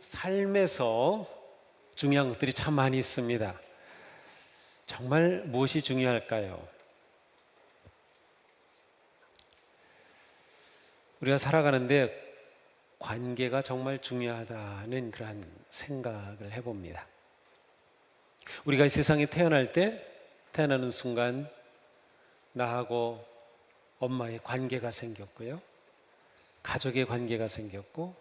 삶에서 중요한 것들이 참 많이 있습니다. 정말 무엇이 중요할까요? 우리가 살아가는데 관계가 정말 중요하다는 그러한 생각을 해봅니다. 우리가 이 세상에 태어날 때, 태어나는 순간 나하고 엄마의 관계가 생겼고요. 가족의 관계가 생겼고,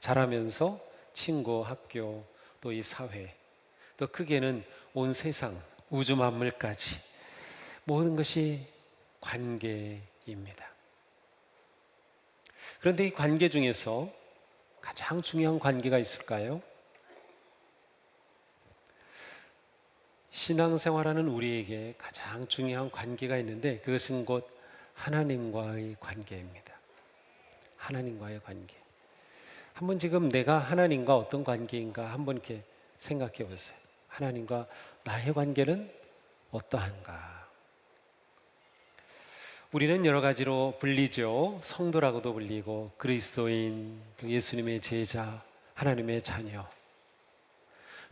자라면서 친구, 학교, 또 이 사회, 또 크게는 온 세상, 우주 만물까지 모든 것이 관계입니다. 그런데 이 관계 중에서 가장 중요한 관계가 있을까요? 신앙생활하는 우리에게 가장 중요한 관계가 있는데 그것은 곧 하나님과의 관계입니다. 하나님과의 관계. 한번 지금 내가 하나님과 어떤 관계인가 한번 이렇게 생각해 보세요. 하나님과 나의 관계는 어떠한가? 우리는 여러 가지로 불리죠. 성도라고도 불리고 그리스도인, 예수님의 제자, 하나님의 자녀.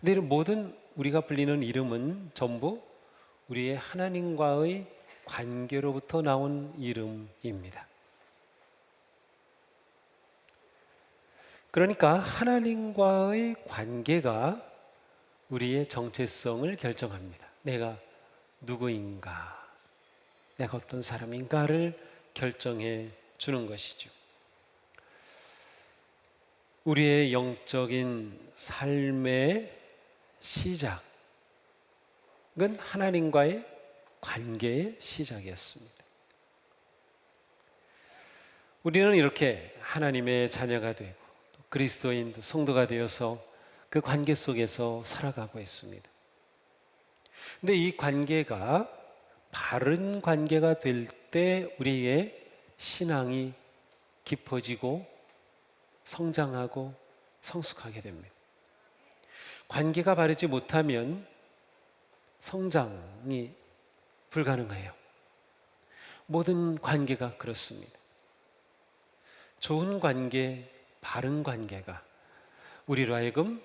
근데 이런 모든 우리가 불리는 이름은 전부 우리의 하나님과의 관계로부터 나온 이름입니다. 그러니까 하나님과의 관계가 우리의 정체성을 결정합니다. 내가 누구인가, 내가 어떤 사람인가를 결정해 주는 것이죠. 우리의 영적인 삶의 시작은 하나님과의 관계의 시작이었습니다. 우리는 이렇게 하나님의 자녀가 되고 그리스도인 성도가 되어서 그 관계 속에서 살아가고 있습니다. 근데 이 관계가 바른 관계가 될 때 우리의 신앙이 깊어지고 성장하고 성숙하게 됩니다. 관계가 바르지 못하면 성장이 불가능해요. 모든 관계가 그렇습니다. 좋은 관계, 바른 관계가 우리로 하여금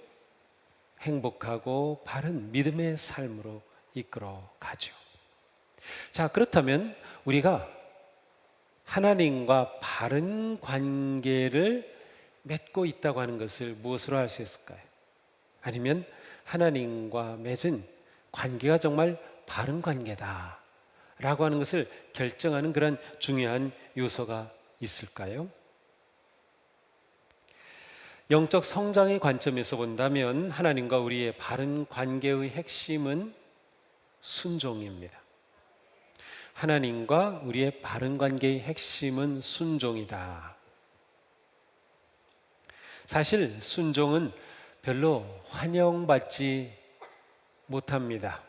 행복하고 바른 믿음의 삶으로 이끌어 가죠. 자, 그렇다면 우리가 하나님과 바른 관계를 맺고 있다고 하는 것을 무엇으로 알 수 있을까요? 아니면 하나님과 맺은 관계가 정말 바른 관계다 라고 하는 것을 결정하는 그런 중요한 요소가 있을까요? 영적 성장의 관점에서 본다면 하나님과 우리의 바른 관계의 핵심은 순종입니다. 하나님과 우리의 바른 관계의 핵심은 순종이다. 사실 순종은 별로 환영받지 못합니다.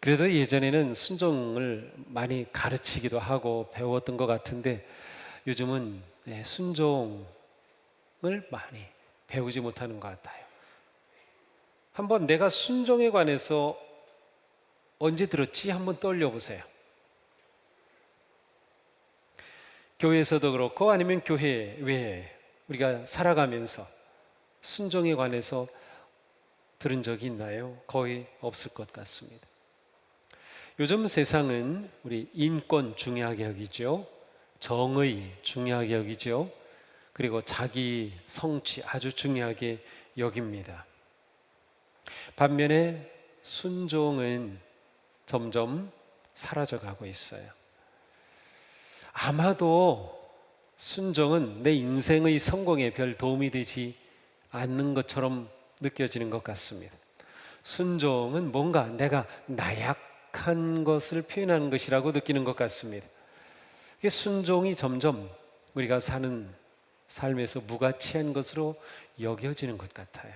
그래도 예전에는 순종을 많이 가르치기도 하고 배웠던 것 같은데 요즘은 순종을 많이 배우지 못하는 것 같아요. 한번 내가 순종에 관해서 언제 들었지? 한번 떠올려 보세요. 교회에서도 그렇고 아니면 교회 외에 우리가 살아가면서 순종에 관해서 들은 적이 있나요? 거의 없을 것 같습니다. 요즘 세상은 우리 인권 중요하게 여기죠. 정의 중요하게 여기죠. 그리고 자기 성취 아주 중요하게 여깁니다. 반면에 순종은 점점 사라져가고 있어요. 아마도 순종은 내 인생의 성공에 별 도움이 되지 않는 것처럼 느껴지는 것 같습니다. 순종은 뭔가 내가 나약한 것을 표현하는 것이라고 느끼는 것 같습니다. 순종이 점점 우리가 사는 삶에서 무가치한 것으로 여겨지는 것 같아요.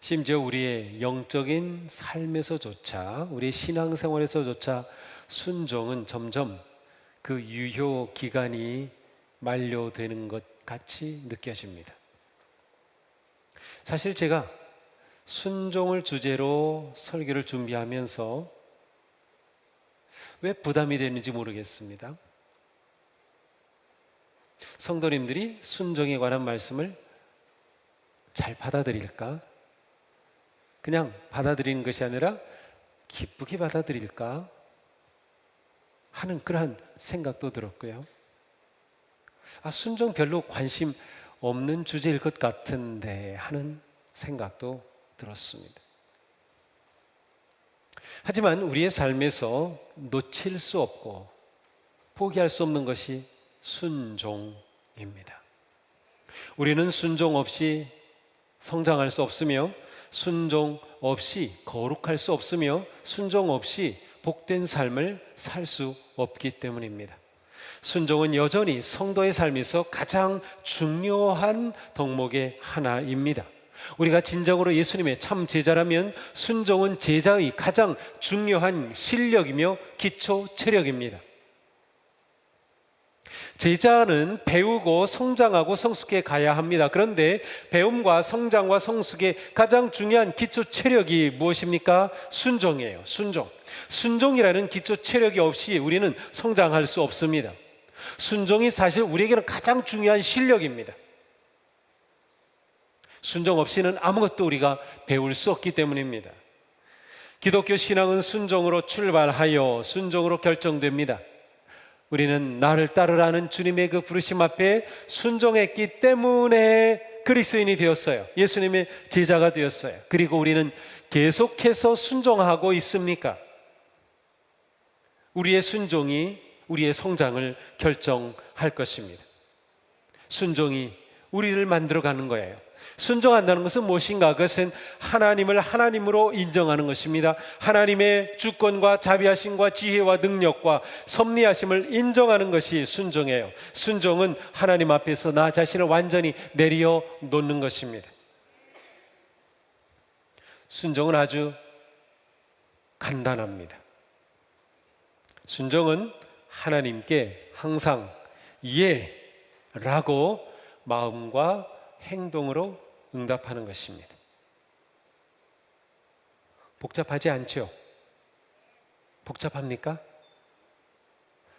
심지어 우리의 영적인 삶에서조차, 우리의 신앙생활에서조차 순종은 점점 그 유효 기간이 만료되는 것 같이 느껴집니다. 사실 제가 순종을 주제로 설교를 준비하면서 왜 부담이 되는지 모르겠습니다. 성도님들이 순종에 관한 말씀을 잘 받아들일까? 그냥 받아들이는 것이 아니라 기쁘게 받아들일까? 하는 그러한 생각도 들었고요. 순종 별로 관심 없는 주제일 것 같은데 하는 생각도 들었습니다. 하지만 우리의 삶에서 놓칠 수 없고 포기할 수 없는 것이 순종입니다. 우리는 순종 없이 성장할 수 없으며, 순종 없이 거룩할 수 없으며, 순종 없이 복된 삶을 살 수 없기 때문입니다. 순종은 여전히 성도의 삶에서 가장 중요한 덕목의 하나입니다. 우리가 진정으로 예수님의 참 제자라면 순종은 제자의 가장 중요한 실력이며 기초 체력입니다. 제자는 배우고 성장하고 성숙해 가야 합니다. 그런데 배움과 성장과 성숙의 가장 중요한 기초 체력이 무엇입니까? 순종이에요. 순종이라는 기초 체력이 없이 우리는 성장할 수 없습니다. 순종이 사실 우리에게는 가장 중요한 실력입니다. 순종 없이는 아무것도 우리가 배울 수 없기 때문입니다. 기독교 신앙은 순종으로 출발하여 순종으로 결정됩니다. 우리는 나를 따르라는 주님의 그 부르심 앞에 순종했기 때문에 그리스도인이 되었어요. 예수님의 제자가 되었어요. 그리고 우리는 계속해서 순종하고 있습니까? 우리의 순종이 우리의 성장을 결정할 것입니다. 순종이 우리를 만들어가는 거예요. 순종한다는 것은 무엇인가? 그것은 하나님을 하나님으로 인정하는 것입니다. 하나님의 주권과 자비하심과 지혜와 능력과 섭리하심을 인정하는 것이 순종이에요. 순종은 하나님 앞에서 나 자신을 완전히 내려놓는 것입니다. 순종은 아주 간단합니다. 순종은 하나님께 항상 예라고 마음과 행동으로 응답하는 것입니다. 복잡하지 않죠? 복잡합니까?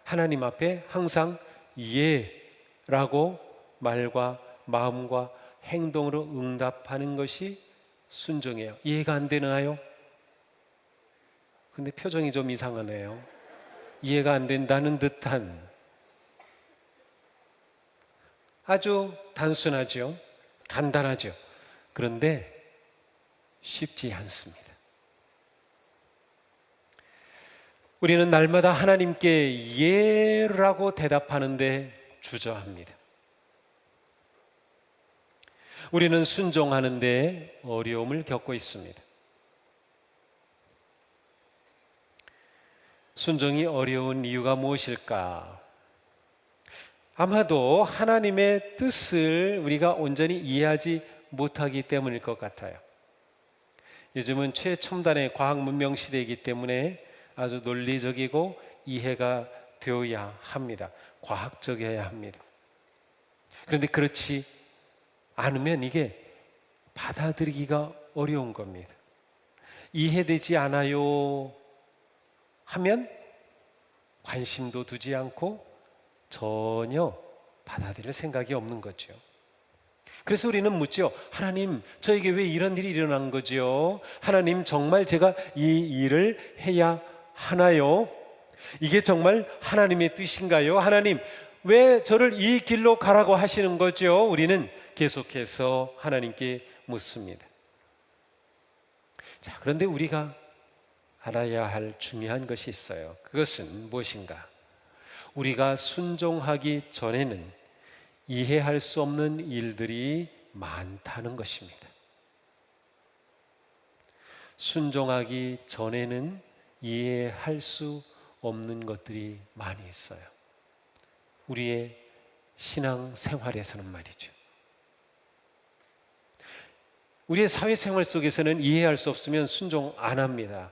하나님 앞에 항상 예라고 말과 마음과 행동으로 응답하는 것이 순종이에요. 이해가 안 되나요? 근데 표정이 좀 이상하네요. 이해가 안 된다는 듯한. 아주 단순하죠. 간단하죠. 그런데 쉽지 않습니다. 우리는 날마다 하나님께 예라고 대답하는데 주저합니다. 우리는 순종하는데 어려움을 겪고 있습니다. 순종이 어려운 이유가 무엇일까? 아마도 하나님의 뜻을 우리가 온전히 이해하지 못하기 때문일 것 같아요. 요즘은 최첨단의 과학 문명 시대이기 때문에 아주 논리적이고 이해가 되어야 합니다. 과학적이어야 합니다. 그런데 그렇지 않으면 이게 받아들이기가 어려운 겁니다. 이해되지 않아요 하면 관심도 두지 않고 전혀 받아들일 생각이 없는 거죠. 그래서 우리는 묻죠. 하나님, 저에게 왜 이런 일이 일어난 거죠? 하나님, 정말 제가 이 일을 해야 하나요? 이게 정말 하나님의 뜻인가요? 하나님, 왜 저를 이 길로 가라고 하시는 거죠? 우리는 계속해서 하나님께 묻습니다. 자, 그런데 우리가 알아야 할 중요한 것이 있어요. 그것은 무엇인가? 우리가 순종하기 전에는 이해할 수 없는 일들이 많다는 것입니다. 순종하기 전에는 이해할 수 없는 것들이 많이 있어요. 우리의 신앙 생활에서는 말이죠. 우리의 사회생활 속에서는 이해할 수 없으면 순종 안 합니다.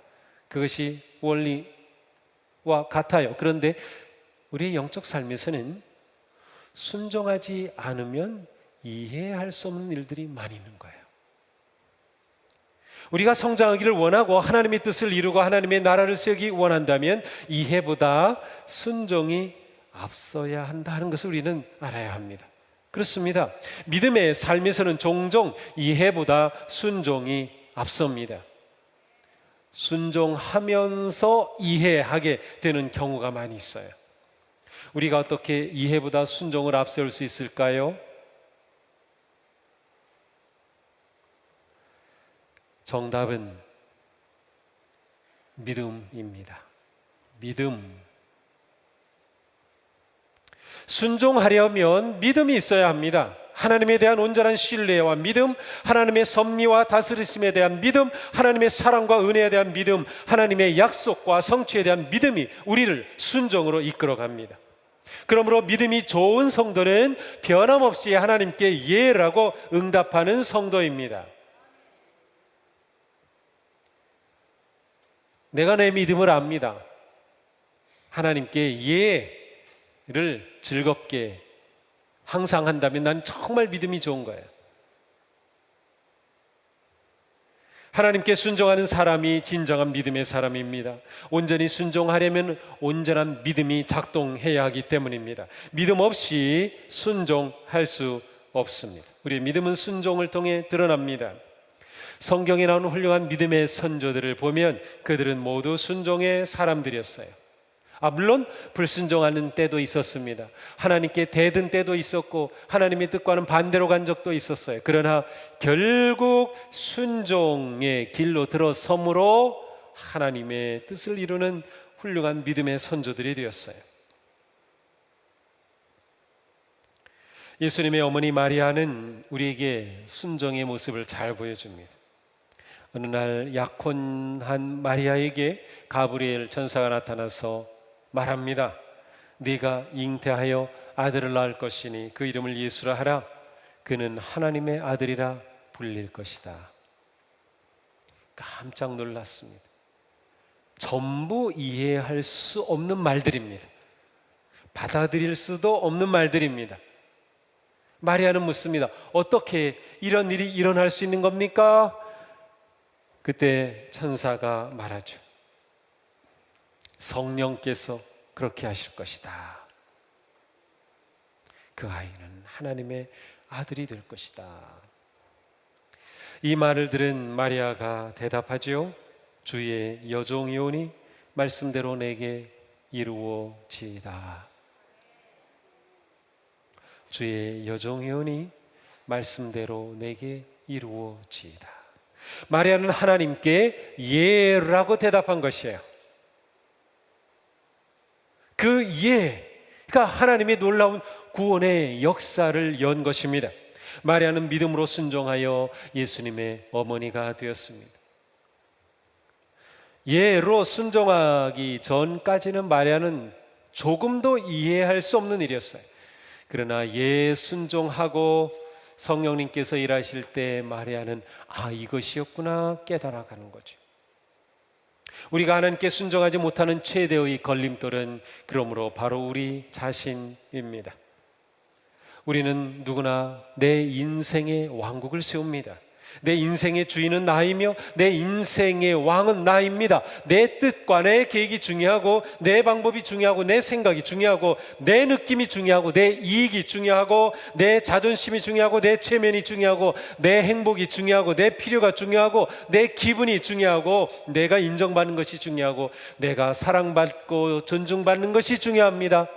그것이 원리와 같아요. 그런데 우리의 영적 삶에서는 순종하지 않으면 이해할 수 없는 일들이 많이 있는 거예요. 우리가 성장하기를 원하고 하나님의 뜻을 이루고 하나님의 나라를 세우기 원한다면 이해보다 순종이 앞서야 한다는 것을 우리는 알아야 합니다. 그렇습니다. 믿음의 삶에서는 종종 이해보다 순종이 앞섭니다. 순종하면서 이해하게 되는 경우가 많이 있어요. 우리가 어떻게 이해보다 순종을 앞세울 수 있을까요? 정답은 믿음입니다. 믿음. 순종하려면 믿음이 있어야 합니다. 하나님에 대한 온전한 신뢰와 믿음, 하나님의 섭리와 다스리심에 대한 믿음, 하나님의 사랑과 은혜에 대한 믿음, 하나님의 약속과 성취에 대한 믿음이 우리를 순종으로 이끌어갑니다. 그러므로 믿음이 좋은 성도는 변함없이 하나님께 예라고 응답하는 성도입니다. 내가 내 믿음을 압니다. 하나님께 예를 즐겁게 항상 한다면 난 정말 믿음이 좋은 거예요. 하나님께 순종하는 사람이 진정한 믿음의 사람입니다. 온전히 순종하려면 온전한 믿음이 작동해야 하기 때문입니다. 믿음 없이 순종할 수 없습니다. 우리의 믿음은 순종을 통해 드러납니다. 성경에 나오는 훌륭한 믿음의 선조들을 보면 그들은 모두 순종의 사람들이었어요. 물론 불순종하는 때도 있었습니다. 하나님께 대든 때도 있었고 하나님의 뜻과는 반대로 간 적도 있었어요. 그러나 결국 순종의 길로 들어섬으로 하나님의 뜻을 이루는 훌륭한 믿음의 선조들이 되었어요. 예수님의 어머니 마리아는 우리에게 순종의 모습을 잘 보여줍니다. 어느 날 약혼한 마리아에게 가브리엘 천사가 나타나서 말합니다. 네가 잉태하여 아들을 낳을 것이니 그 이름을 예수라 하라. 그는 하나님의 아들이라 불릴 것이다. 깜짝 놀랐습니다. 전부 이해할 수 없는 말들입니다. 받아들일 수도 없는 말들입니다. 마리아는 묻습니다. 어떻게 이런 일이 일어날 수 있는 겁니까? 그때 천사가 말하죠. 성령께서 그렇게 하실 것이다. 그 아이는 하나님의 아들이 될 것이다. 이 말을 들은 마리아가 대답하지요. 주의 여종이오니 말씀대로 내게 이루어지이다. 주의 여종이오니 말씀대로 내게 이루어지이다. 마리아는 하나님께 예라고 대답한 것이에요. 그 예가 하나님의 놀라운 구원의 역사를 연 것입니다. 마리아는 믿음으로 순종하여 예수님의 어머니가 되었습니다. 예로 순종하기 전까지는 마리아는 조금도 이해할 수 없는 일이었어요. 그러나 예 순종하고 성령님께서 일하실 때 마리아는 이것이었구나 깨달아가는 거죠. 우리가 하나님께 순종하지 못하는 최대의 걸림돌은 그러므로 바로 우리 자신입니다. 우리는 누구나 내 인생의 왕국을 세웁니다. 내 인생의 주인은 나이며 내 인생의 왕은 나입니다. 내 뜻과 내 계획이 중요하고 내 방법이 중요하고 내 생각이 중요하고 내 느낌이 중요하고 내 이익이 중요하고 내 자존심이 중요하고 내 체면이 중요하고 내 행복이 중요하고 내 필요가 중요하고 내 기분이 중요하고 내가 인정받는 것이 중요하고 내가 사랑받고 존중받는 것이 중요합니다.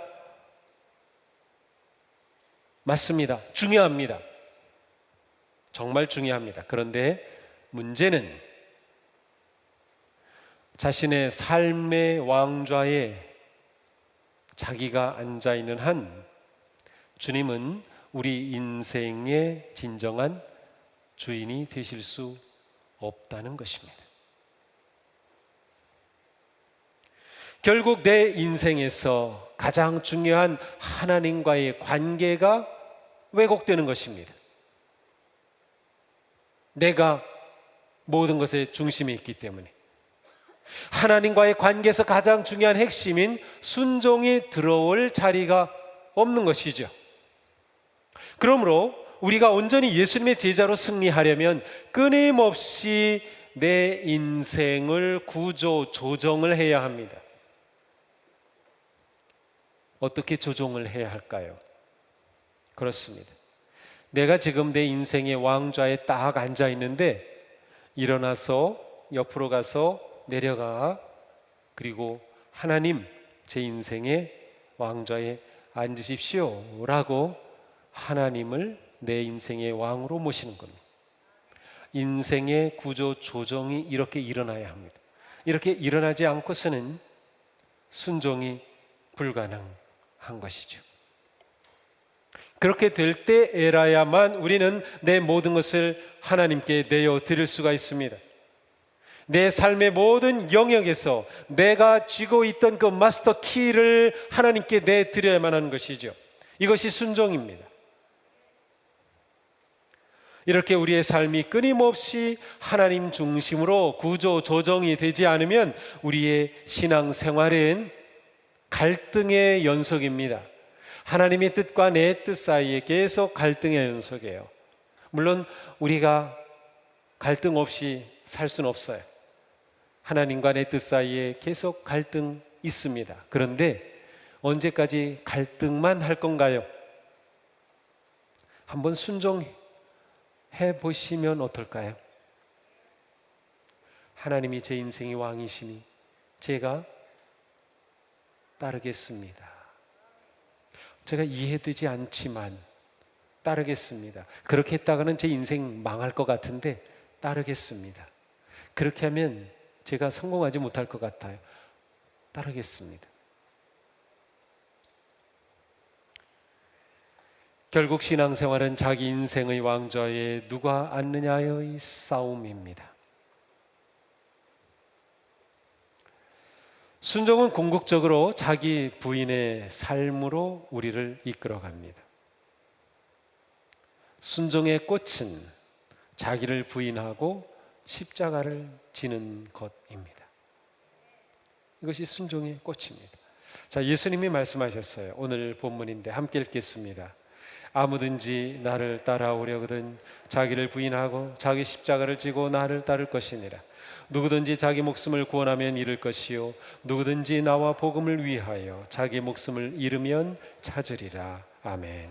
맞습니다. 중요합니다. 정말 중요합니다. 그런데 문제는 자신의 삶의 왕좌에 자기가 앉아있는 한 주님은 우리 인생의 진정한 주인이 되실 수 없다는 것입니다. 결국 내 인생에서 가장 중요한 하나님과의 관계가 왜곡되는 것입니다. 내가 모든 것의 중심에 있기 때문에 하나님과의 관계에서 가장 중요한 핵심인 순종이 들어올 자리가 없는 것이죠. 그러므로 우리가 온전히 예수님의 제자로 승리하려면 끊임없이 내 인생을 구조 조정을 해야 합니다. 어떻게 조종을 해야 할까요? 그렇습니다. 내가 지금 내 인생의 왕좌에 딱 앉아 있는데 일어나서 옆으로 가서 내려가, 그리고 하나님, 제 인생의 왕좌에 앉으십시오 라고 하나님을 내 인생의 왕으로 모시는 겁니다. 인생의 구조 조정이 이렇게 일어나야 합니다. 이렇게 일어나지 않고서는 순종이 불가능한 것이죠. 그렇게 될 때에라야만 우리는 내 모든 것을 하나님께 내어 드릴 수가 있습니다. 내 삶의 모든 영역에서 내가 쥐고 있던 그 마스터 키를 하나님께 내드려야만 하는 것이죠. 이것이 순종입니다. 이렇게 우리의 삶이 끊임없이 하나님 중심으로 구조 조정이 되지 않으면 우리의 신앙생활은 갈등의 연속입니다. 하나님의 뜻과 내 뜻 사이에 계속 갈등의 연속이에요. 물론 우리가 갈등 없이 살 수는 없어요. 하나님과 내 뜻 사이에 계속 갈등 있습니다. 그런데 언제까지 갈등만 할 건가요? 한번 순종해 보시면 어떨까요? 하나님이 제 인생의 왕이시니 제가 따르겠습니다. 제가 이해되지 않지만 따르겠습니다. 그렇게 했다가는 제 인생 망할 것 같은데 따르겠습니다. 그렇게 하면 제가 성공하지 못할 것 같아요. 따르겠습니다. 결국 신앙생활은 자기 인생의 왕좌에 누가 앉느냐의 싸움입니다. 순종은 궁극적으로 자기 부인의 삶으로 우리를 이끌어갑니다. 순종의 꽃은 자기를 부인하고 십자가를 지는 것입니다. 이것이 순종의 꽃입니다. 자, 예수님이 말씀하셨어요. 오늘 본문인데 함께 읽겠습니다. 아무든지 나를 따라오려거든 자기를 부인하고 자기 십자가를 지고 나를 따를 것이니라. 누구든지 자기 목숨을 구원하면 잃을 것이요 누구든지 나와 복음을 위하여 자기 목숨을 잃으면 찾으리라. 아멘.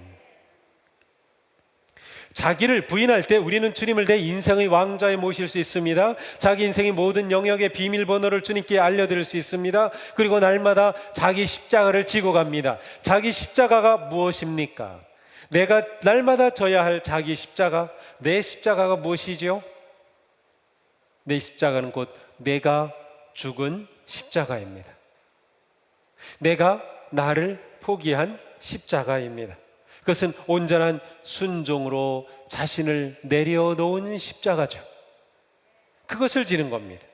자기를 부인할 때 우리는 주님을 내 인생의 왕좌에 모실 수 있습니다. 자기 인생의 모든 영역의 비밀번호를 주님께 알려드릴 수 있습니다. 그리고 날마다 자기 십자가를 지고 갑니다. 자기 십자가가 무엇입니까? 내가 날마다 져야 할 자기 십자가, 내 십자가가 무엇이죠? 내 십자가는 곧 내가 죽은 십자가입니다. 내가 나를 포기한 십자가입니다. 그것은 온전한 순종으로 자신을 내려놓은 십자가죠. 그것을 지는 겁니다.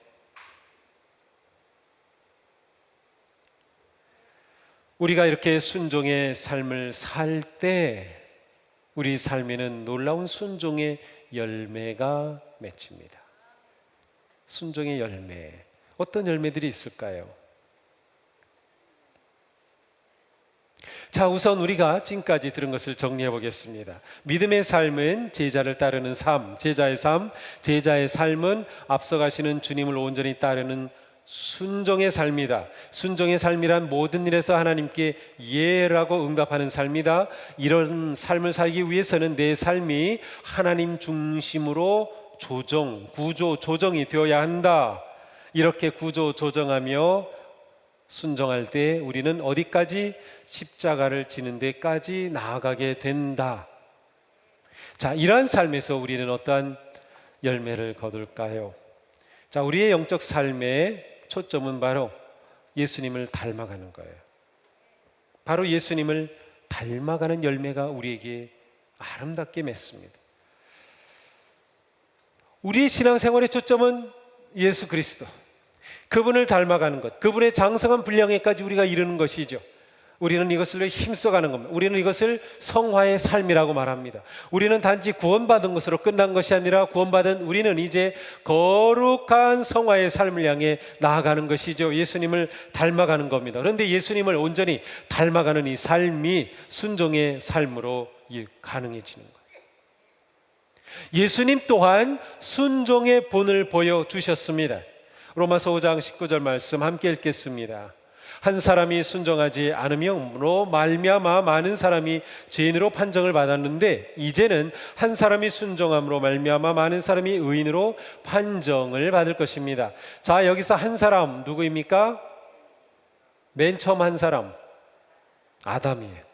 우리가 이렇게 순종의 삶을 살 때 우리 삶에는 놀라운 순종의 열매가 맺힙니다. 순종의 열매, 어떤 열매들이 있을까요? 자, 우선 우리가 지금까지 들은 것을 정리해 보겠습니다. 믿음의 삶은 제자를 따르는 삶, 제자의 삶, 제자의 삶은 앞서가시는 주님을 온전히 따르는 순종의 삶이다. 순종의 삶이란 모든 일에서 하나님께 예라고 응답하는 삶이다. 이런 삶을 살기 위해서는 내 삶이 하나님 중심으로 구조 조정이 되어야 한다. 이렇게 구조 조정하며 순종할 때 우리는 어디까지? 십자가를 지는 데까지 나아가게 된다. 자, 이러한 삶에서 우리는 어떠한 열매를 거둘까요? 자, 우리의 영적 삶의 초점은 바로 예수님을 닮아가는 거예요. 바로 예수님을 닮아가는 열매가 우리에게 아름답게 맺습니다. 우리의 신앙생활의 초점은 예수 그리스도, 그분을 닮아가는 것, 그분의 장성한 분량에까지 우리가 이르는 것이죠. 우리는 이것을 힘써가는 겁니다. 우리는 이것을 성화의 삶이라고 말합니다. 우리는 단지 구원받은 것으로 끝난 것이 아니라 구원받은 우리는 이제 거룩한 성화의 삶을 향해 나아가는 것이죠. 예수님을 닮아가는 겁니다. 그런데 예수님을 온전히 닮아가는 이 삶이 순종의 삶으로 가능해지는 거예요. 예수님 또한 순종의 본을 보여주셨습니다. 로마서 5장 19절 말씀 함께 읽겠습니다. 한 사람이 순종하지 않음으로 말미암아 많은 사람이 죄인으로 판정을 받았는데 이제는 한 사람이 순종함으로 말미암아 많은 사람이 의인으로 판정을 받을 것입니다. 자, 여기서 한 사람 누구입니까? 맨 처음 한 사람 아담이에요.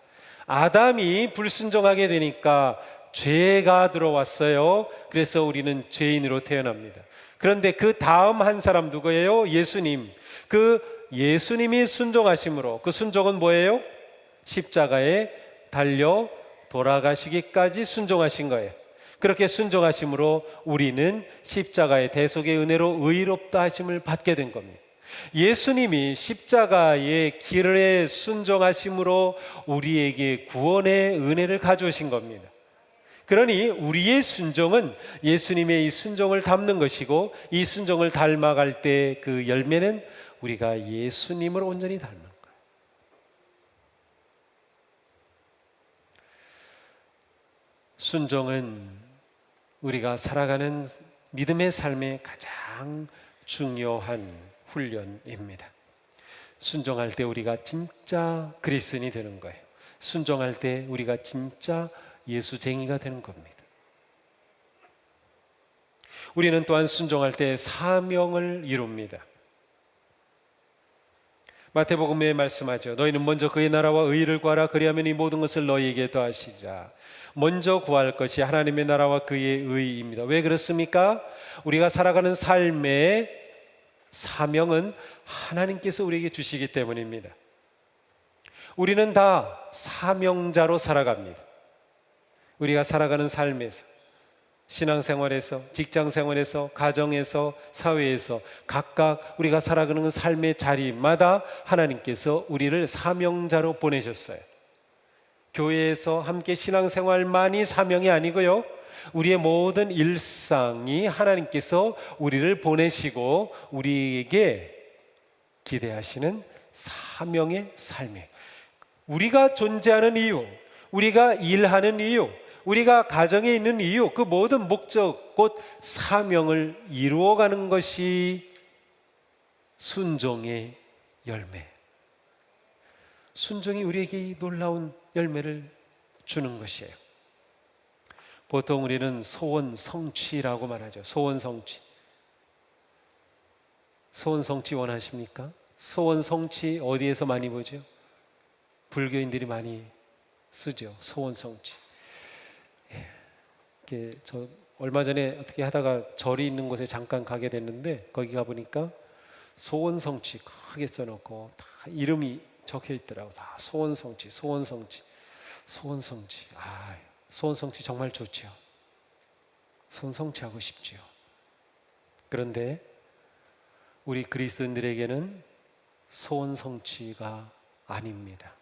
아담이 불순종하게 되니까 죄가 들어왔어요. 그래서 우리는 죄인으로 태어납니다. 그런데 그 다음 한 사람 누구예요? 예수님. 그 예수님이 순종하심으로, 그 순종은 뭐예요? 십자가에 달려 돌아가시기까지 순종하신 거예요. 그렇게 순종하심으로 우리는 십자가의 대속의 은혜로 의롭다 하심을 받게 된 겁니다. 예수님이 십자가의 길에 순종하심으로 우리에게 구원의 은혜를 가져오신 겁니다. 그러니 우리의 순종은 예수님의 이 순종을 담는 것이고, 이 순종을 닮아갈 때 그 열매는 우리가 예수님을 온전히 닮는 거예요. 순종은 우리가 살아가는 믿음의 삶의 가장 중요한 훈련입니다. 순종할 때 우리가 진짜 그리스도인이 되는 거예요. 순종할 때 우리가 진짜 예수쟁이가 되는 겁니다. 우리는 또한 순종할 때 사명을 이룹니다. 마태복음에 말씀하죠. 너희는 먼저 그의 나라와 의를 구하라. 그리하면 이 모든 것을 너희에게 더하시자. 먼저 구할 것이 하나님의 나라와 그의 의입니다. 왜 그렇습니까? 우리가 살아가는 삶의 사명은 하나님께서 우리에게 주시기 때문입니다. 우리는 다 사명자로 살아갑니다. 우리가 살아가는 삶에서, 신앙생활에서, 직장생활에서, 가정에서, 사회에서 각각 우리가 살아가는 삶의 자리마다 하나님께서 우리를 사명자로 보내셨어요. 교회에서 함께 신앙생활만이 사명이 아니고요, 우리의 모든 일상이 하나님께서 우리를 보내시고 우리에게 기대하시는 사명의 삶이에요. 우리가 존재하는 이유, 우리가 일하는 이유, 우리가 가정에 있는 이유, 그 모든 목적, 곧 사명을 이루어가는 것이 순종의 열매. 순종이 우리에게 이 놀라운 열매를 주는 것이에요. 보통 우리는 소원 성취라고 말하죠. 소원 성취. 소원 성취 원하십니까? 소원 성취 어디에서 많이 보죠? 불교인들이 많이 쓰죠. 소원 성취. 저 얼마 전에 어떻게 하다가 절이 있는 곳에 잠깐 가게 됐는데, 거기 가 보니까 소원 성취 크게 써놓고 다 이름이 적혀 있더라고. 다 소원 성취, 소원 성취, 소원 성취. 소원 성취 정말 좋죠. 소원 성취하고 싶죠. 그런데 우리 그리스도인들에게는 소원 성취가 아닙니다.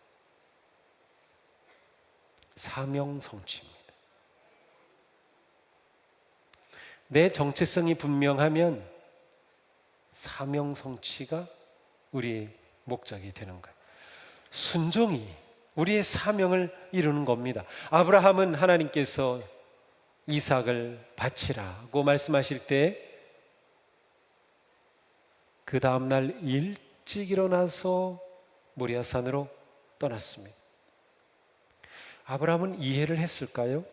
사명 성취입니다. 내 정체성이 분명하면 사명 성취가 우리의 목적이 되는 거예요. 순종이 우리의 사명을 이루는 겁니다. 아브라함은 하나님께서 이삭을 바치라고 말씀하실 때 그 다음날 일찍 일어나서 모리아산으로 떠났습니다. 아브라함은 이해를 했을까요?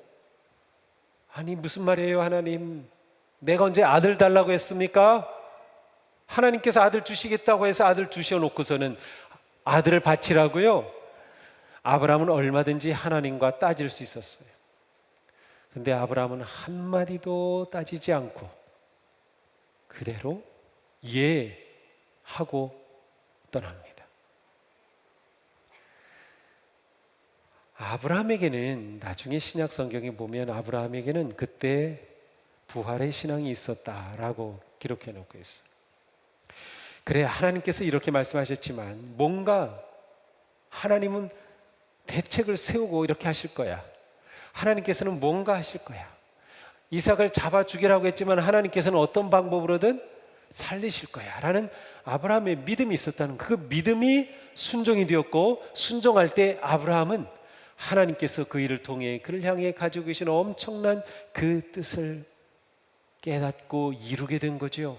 아니, 무슨 말이에요, 하나님? 내가 언제 아들 달라고 했습니까? 하나님께서 아들 주시겠다고 해서 아들 주셔놓고서는 아들을 바치라고요? 아브라함은 얼마든지 하나님과 따질 수 있었어요. 근데 아브라함은 한마디도 따지지 않고 그대로 예 하고 떠납니다. 아브라함에게는, 나중에 신약 성경에 보면 아브라함에게는 그때 부활의 신앙이 있었다라고 기록해 놓고 있어요. 그래, 하나님께서 이렇게 말씀하셨지만 뭔가 하나님은 대책을 세우고 이렇게 하실 거야. 하나님께서는 뭔가 하실 거야. 이삭을 잡아 죽이라고 했지만 하나님께서는 어떤 방법으로든 살리실 거야 라는 아브라함의 믿음이 있었다는, 그 믿음이 순종이 되었고, 순종할 때 아브라함은 하나님께서 그 일을 통해 그를 향해 가지고 계신 엄청난 그 뜻을 깨닫고 이루게 된 거죠.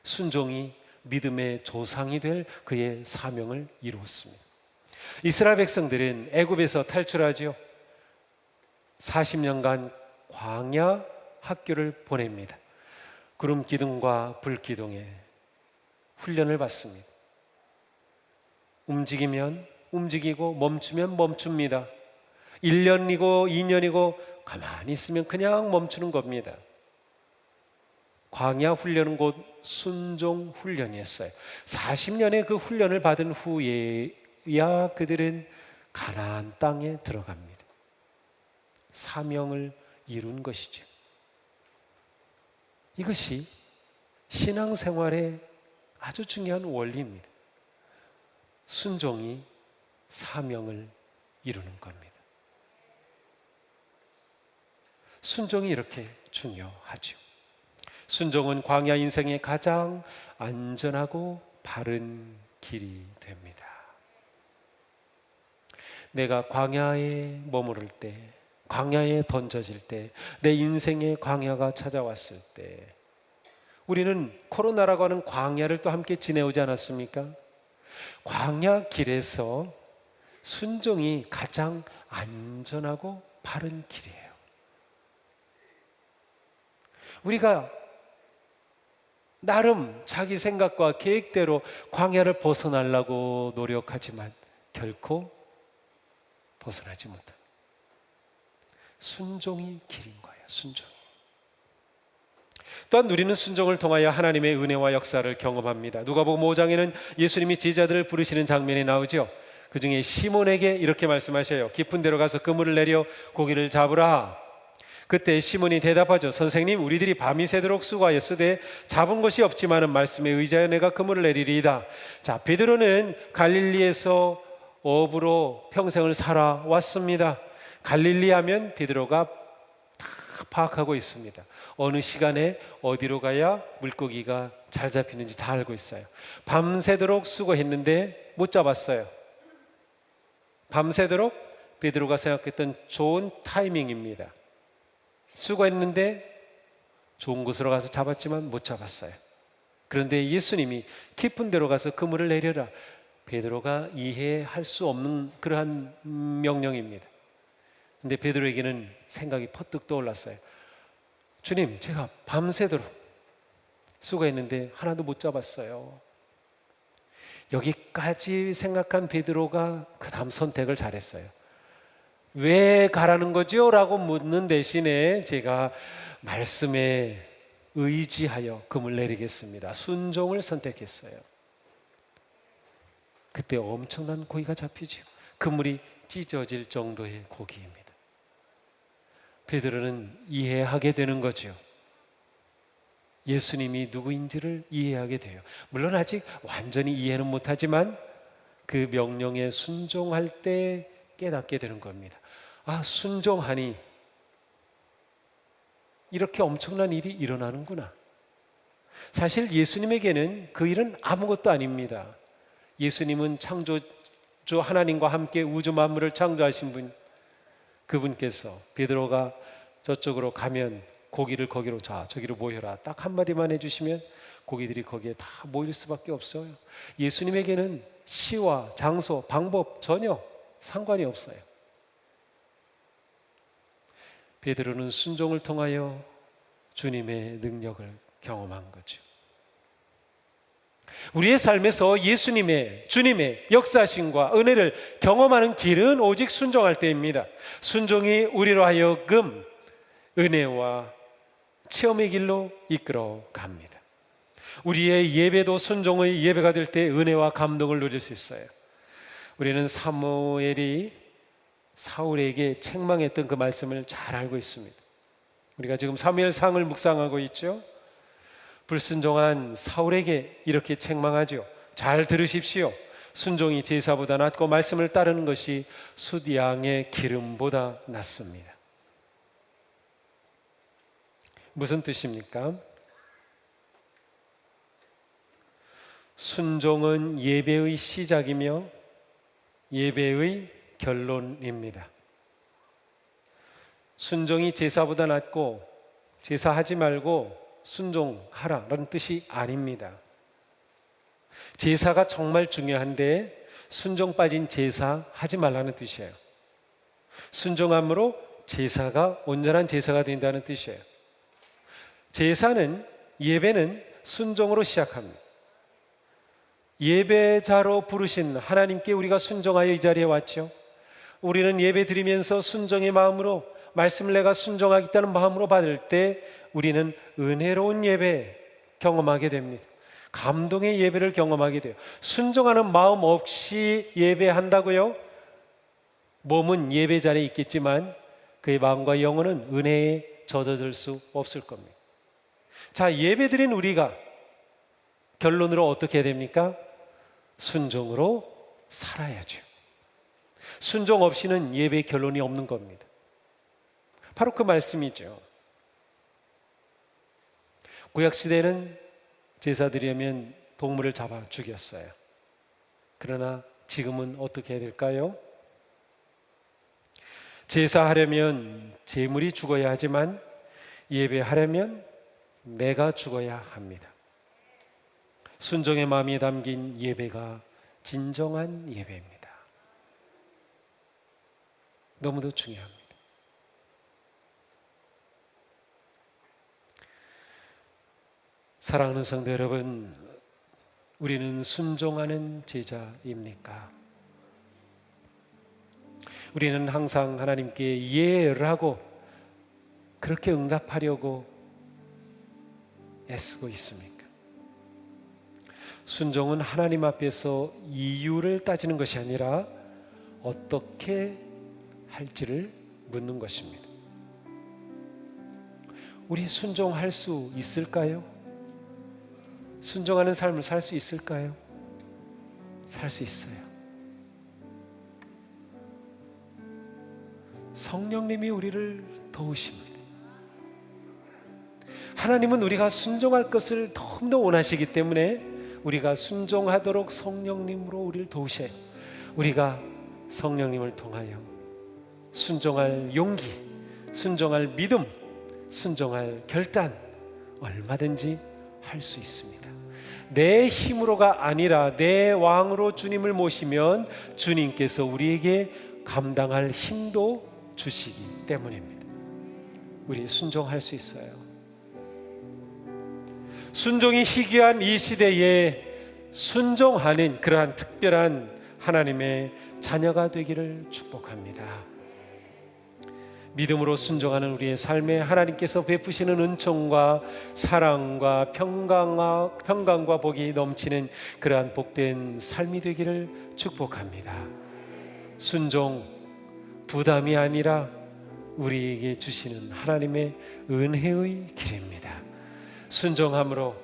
순종이 믿음의 조상이 될 그의 사명을 이루었습니다. 이스라엘 백성들은 애굽에서 탈출하죠. 40년간 광야 학교를 보냅니다. 구름 기둥과 불 기둥에 훈련을 받습니다. 움직이면 움직이고 멈추면 멈춥니다. 1년이고 2년이고 가만히 있으면 그냥 멈추는 겁니다. 광야 훈련은 곧 순종 훈련이었어요. 40년의 그 훈련을 받은 후에야 그들은 가나안 땅에 들어갑니다. 사명을 이룬 것이죠. 이것이 신앙생활의 아주 중요한 원리입니다. 순종이 사명을 이루는 겁니다. 순종이 이렇게 중요하죠. 순종은 광야 인생의 가장 안전하고 바른 길이 됩니다. 내가 광야에 머무를 때, 광야에 던져질 때, 내 인생의 광야가 찾아왔을 때, 우리는 코로나라고 하는 광야를 또 함께 지내오지 않았습니까? 광야 길에서 순종이 가장 안전하고 바른 길이에요. 우리가 나름 자기 생각과 계획대로 광야를 벗어나려고 노력하지만 결코 벗어나지 못합니다. 순종이 길인 거예요. 순종. 또한 우리는 순종을 통하여 하나님의 은혜와 역사를 경험합니다. 누가복음 5장에는 예수님이 제자들을 부르시는 장면이 나오죠. 그 중에 시몬에게 이렇게 말씀하셔요. 깊은 데로 가서 그물을 내려 고기를 잡으라. 그때 시몬이 대답하죠. 선생님, 우리들이 밤이 새도록 수고하였으되 잡은 것이 없지만은 말씀에 의지하여 내가 그물을 내리리이다. 자, 베드로는 갈릴리에서 어부로 평생을 살아왔습니다. 갈릴리 하면 베드로가 다 파악하고 있습니다. 어느 시간에 어디로 가야 물고기가 잘 잡히는지 다 알고 있어요. 밤새도록 수고했는데 못 잡았어요. 밤새도록 베드로가 생각했던 좋은 타이밍입니다. 수고했는데 좋은 곳으로 가서 잡았지만 못 잡았어요. 그런데 예수님이 깊은 데로 가서 그물을 내려라. 베드로가 이해할 수 없는 그러한 명령입니다. 근데 베드로에게는 생각이 퍼뜩 떠올랐어요. 주님, 제가 밤새도록 수고했는데 하나도 못 잡았어요. 여기까지 생각한 베드로가 그 다음 선택을 잘했어요. 왜 가라는 거죠? 라고 묻는 대신에 제가 말씀에 의지하여 그물 내리겠습니다. 순종을 선택했어요. 그때 엄청난 고기가 잡히죠. 그물이 찢어질 정도의 고기입니다. 베드로는 이해하게 되는 거죠. 예수님이 누구인지를 이해하게 돼요. 물론 아직 완전히 이해는 못하지만 그 명령에 순종할 때 깨닫게 되는 겁니다. 아, 순종하니 이렇게 엄청난 일이 일어나는구나. 사실 예수님에게는 그 일은 아무것도 아닙니다. 예수님은 창조주 하나님과 함께 우주 만물을 창조하신 분, 그분께서 베드로가 저쪽으로 가면 고기를 거기로, 자, 저기로 모여라, 딱 한마디만 해주시면 고기들이 거기에 다 모일 수밖에 없어요. 예수님에게는 시와 장소, 방법 전혀 상관이 없어요. 베드로는 순종을 통하여 주님의 능력을 경험한 거죠. 우리의 삶에서 예수님의, 주님의 역사심과 은혜를 경험하는 길은 오직 순종할 때입니다. 순종이 우리로 하여금 은혜와 체험의 길로 이끌어 갑니다. 우리의 예배도 순종의 예배가 될 때 은혜와 감동을 누릴 수 있어요. 우리는 사무엘이 사울에게 책망했던 그 말씀을 잘 알고 있습니다. 우리가 지금 사무엘상을 묵상하고 있죠. 불순종한 사울에게 이렇게 책망하죠. 잘 들으십시오. 순종이 제사보다 낫고 말씀을 따르는 것이 숫양의 기름보다 낫습니다. 무슨 뜻입니까? 순종은 예배의 시작이며 예배의 결론입니다. 순종이 제사보다 낫고 제사하지 말고 순종하라는 뜻이 아닙니다. 제사가 정말 중요한데 순종 빠진 제사 하지 말라는 뜻이에요. 순종함으로 제사가 온전한 제사가 된다는 뜻이에요. 제사는, 예배는 순종으로 시작합니다. 예배자로 부르신 하나님께 우리가 순종하여 이 자리에 왔죠. 우리는 예배 드리면서 순종의 마음으로, 말씀을 내가 순종하겠다는 마음으로 받을 때 우리는 은혜로운 예배 경험하게 됩니다. 감동의 예배를 경험하게 돼요. 순종하는 마음 없이 예배한다고요? 몸은 예배 자리에 있겠지만 그의 마음과 영혼은 은혜에 젖어들 수 없을 겁니다. 자, 예배 드린 우리가 결론으로 어떻게 해야 됩니까? 순종으로 살아야죠. 순종 없이는 예배의 결론이 없는 겁니다. 바로 그 말씀이죠. 구약시대는 제사 드리려면 동물을 잡아 죽였어요. 그러나 지금은 어떻게 해야 될까요? 제사하려면 제물이 죽어야 하지만 예배하려면 내가 죽어야 합니다. 순종의 마음이 담긴 예배가 진정한 예배입니다. 너무도 중요합니다. 사랑하는 성도 여러분, 우리는 순종하는 제자입니까? 우리는 항상 하나님께 예라고 그렇게 응답하려고 애쓰고 있습니까? 순종은 하나님 앞에서 이유를 따지는 것이 아니라 어떻게 할지를 묻는 것입니다. 우리 순종할 수 있을까요? 순종하는 삶을 살 수 있을까요? 살 수 있어요. 성령님이 우리를 도우십니다. 하나님은 우리가 순종할 것을 너무나 원하시기 때문에 우리가 순종하도록 성령님으로 우리를 도우셔요. 우리가 성령님을 통하여 순종할 용기, 순종할 믿음, 순종할 결단 얼마든지 할 수 있습니다. 내 힘으로가 아니라 내 왕으로 주님을 모시면 주님께서 우리에게 감당할 힘도 주시기 때문입니다. 우리 순종할 수 있어요. 순종이 희귀한 이 시대에 순종하는 그러한 특별한 하나님의 자녀가 되기를 축복합니다. 믿음으로 순종하는 우리의 삶에 하나님께서 베푸시는 은총과 사랑과 평강과 복이 넘치는 그러한 복된 삶이 되기를 축복합니다. 순종, 부담이 아니라 우리에게 주시는 하나님의 은혜의 길입니다. 순종함으로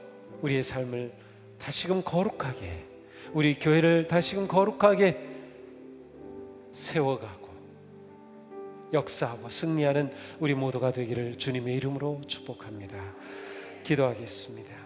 우리의 삶을 다시금 거룩하게, 우리 교회를 다시금 거룩하게 세워가고 역사하고 승리하는 우리 모두가 되기를 주님의 이름으로 축복합니다. 기도하겠습니다.